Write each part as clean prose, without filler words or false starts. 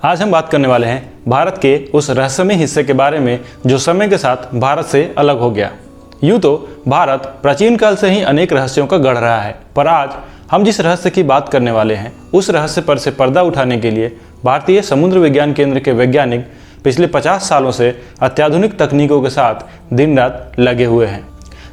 आज हम बात करने वाले हैं भारत के उस रहस्यमय हिस्से के बारे में जो समय के साथ भारत से अलग हो गया। यूँ तो भारत प्राचीन काल से ही अनेक रहस्यों का गढ़ रहा है, पर आज हम जिस रहस्य की बात करने वाले हैं उस रहस्य पर से पर्दा उठाने के लिए भारतीय समुद्र विज्ञान केंद्र के वैज्ञानिक पिछले 50 सालों से अत्याधुनिक तकनीकों के साथ दिन रात लगे हुए हैं।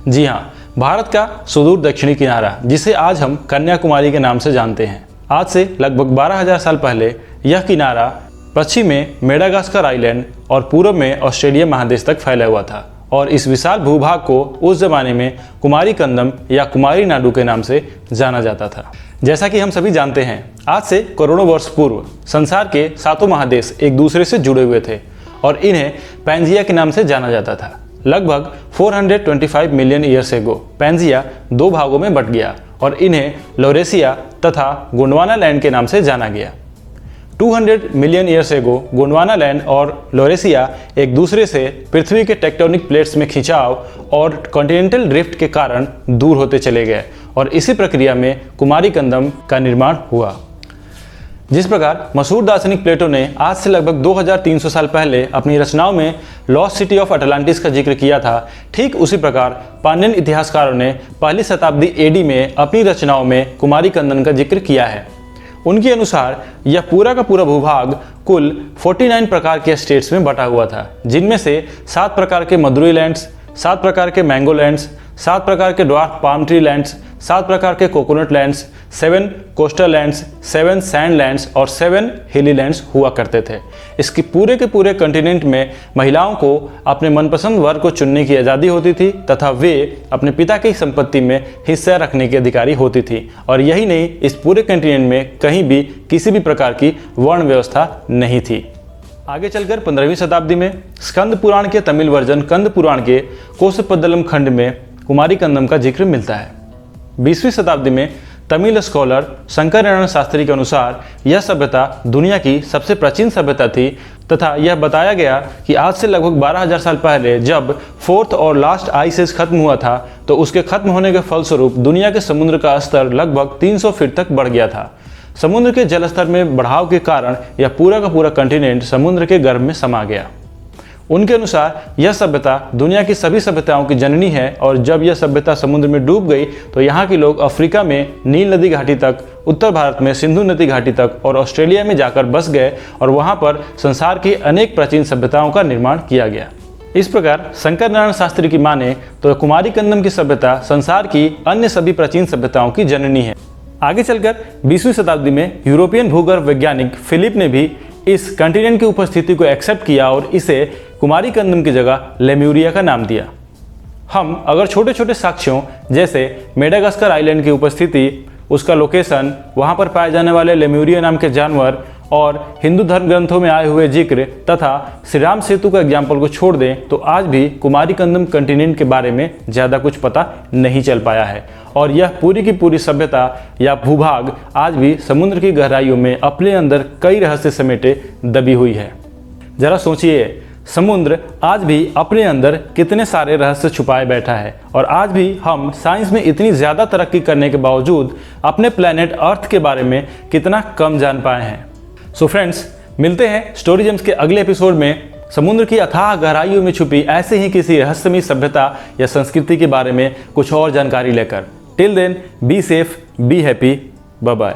जी हाँ, भारत का सुदूर दक्षिणी किनारा, जिसे आज हम कन्याकुमारी के नाम से जानते हैं। आज से लगभग 12,000 साल पहले यह किनारा पश्चिम में मेडागास्कर आइलैंड और पूर्व में ऑस्ट्रेलिया महादेश तक फैला हुआ था और इस विशाल भूभाग को उस जमाने में कुमारी कंदम या कुमारी नाडु के नाम से जाना जाता था। जैसा कि हम सभी जानते हैं, आज से करोड़ों वर्ष पूर्व संसार के 7 महादेश एक दूसरे से जुड़े हुए थे और इन्हें पैंजिया के नाम से जाना जाता था। लगभग 425 मिलियन ईयर्स एगो पैंजिया 2 भागों में बट गया और इन्हें लॉरेशिया तथा गोंडवाना लैंड के नाम से जाना गया। 200 million years ago Gondwana land और लॉरेशिया एक दूसरे से पृथ्वी के टेक्टोनिक प्लेट्स में खिंचाव और कॉन्टिनेंटल ड्रिफ्ट के कारण दूर होते चले गए और इसी प्रक्रिया में कुमारी कंदम का निर्माण हुआ। जिस प्रकार मशहूर दार्शनिक प्लेटो ने आज से लगभग 2300 साल पहले अपनी रचनाओं में लॉस्ट सिटी ऑफ अटलांटिस का जिक्र किया था, ठीक उसी प्रकार पांड्यन इतिहासकारों ने पहली शताब्दी एडी में अपनी रचनाओं में कुमारी कंदम का जिक्र किया है। उनके अनुसार यह पूरा का पूरा भूभाग कुल 49 प्रकार के स्टेट्स में बटा हुआ था, जिनमें से 7 प्रकार के मदुरई लैंड्स, 7 प्रकार के मैंगो लैंड्स, 7 प्रकार के ड्वार्फ पाम ट्री लैंड्स, 7 प्रकार के coconut lands, 7 coastal lands, 7 sand lands और 7 हिली लैंड्स हुआ करते थे। इसके पूरे के पूरे कंटिनेंट में महिलाओं को अपने मनपसंद वर को चुनने की आज़ादी होती थी तथा वे अपने पिता की संपत्ति में हिस्सा रखने की अधिकारी होती थी। और यही नहीं, इस पूरे कंटिनेंट में कहीं भी किसी भी प्रकार की वर्ण व्यवस्था नहीं थी। आगे चलकर 15वीं शताब्दी में स्कंद पुराण के तमिल वर्जन कंद पुराण के कोसपद्दलम खंड में कुमारी कंदम का जिक्र मिलता है। 20वीं शताब्दी में तमिल स्कॉलर शंकर नारायण शास्त्री के अनुसार यह सभ्यता दुनिया की सबसे प्राचीन सभ्यता थी तथा यह बताया गया कि आज से लगभग 12,000 साल पहले जब 4th और लास्ट आइस एज खत्म हुआ था तो उसके खत्म होने के फलस्वरूप दुनिया के समुद्र का स्तर लगभग 300 फीट तक बढ़ गया था। समुद्र के जल स्तर में बढ़ाव के कारण यह पूरा का पूरा कंटिनेंट समुद्र के गर्भ में समा गया। उनके अनुसार यह सभ्यता दुनिया की सभी सभ्यताओं की जननी है और जब यह सभ्यता समुद्र में डूब गई तो यहाँ के लोग अफ्रीका में नील नदी घाटी तक, उत्तर भारत में सिंधु नदी घाटी तक और ऑस्ट्रेलिया में जाकर बस गए और वहाँ पर संसार की अनेक प्राचीन सभ्यताओं का निर्माण किया गया। इस प्रकार शंकर नारायण शास्त्री की माने तो कुमारी कंदम की सभ्यता संसार की अन्य सभी प्राचीन सभ्यताओं की जननी है। आगे चलकर 20वीं शताब्दी में यूरोपियन भूगर्भ वैज्ञानिक फिलिप ने भी इस कंटिनेंट की उपस्थिति को एक्सेप्ट किया और इसे कुमारी कंदम की जगह लेम्यूरिया का नाम दिया। हम अगर छोटे छोटे साक्ष्यों जैसे मेडागास्कर आइलैंड की उपस्थिति, उसका लोकेशन, वहाँ पर पाए जाने वाले लेम्यूरिया नाम के जानवर और हिंदू धर्म ग्रंथों में आए हुए जिक्र तथा श्री राम सेतु का एग्जाम्पल को छोड़ दें तो आज भी कुमारी कंदम कंटिनेंट के बारे में ज़्यादा कुछ पता नहीं चल पाया है और यह पूरी की पूरी सभ्यता या भूभाग आज भी समुद्र की गहराइयों में अपने अंदर कई रहस्य समेटे दबी हुई है। जरा सोचिए, समुद्र आज भी अपने अंदर कितने सारे रहस्य छुपाए बैठा है और आज भी हम साइंस में इतनी ज़्यादा तरक्की करने के बावजूद अपने प्लैनेट अर्थ के बारे में कितना कम जान पाए हैं। सो फ्रेंड्स, मिलते हैं स्टोरी जेम्स के अगले एपिसोड में समुद्र की अथाह गहराइयों में छुपी ऐसे ही किसी रहस्यमयी सभ्यता या संस्कृति के बारे में कुछ और जानकारी लेकर। Till then, be safe, be happy, bye bye.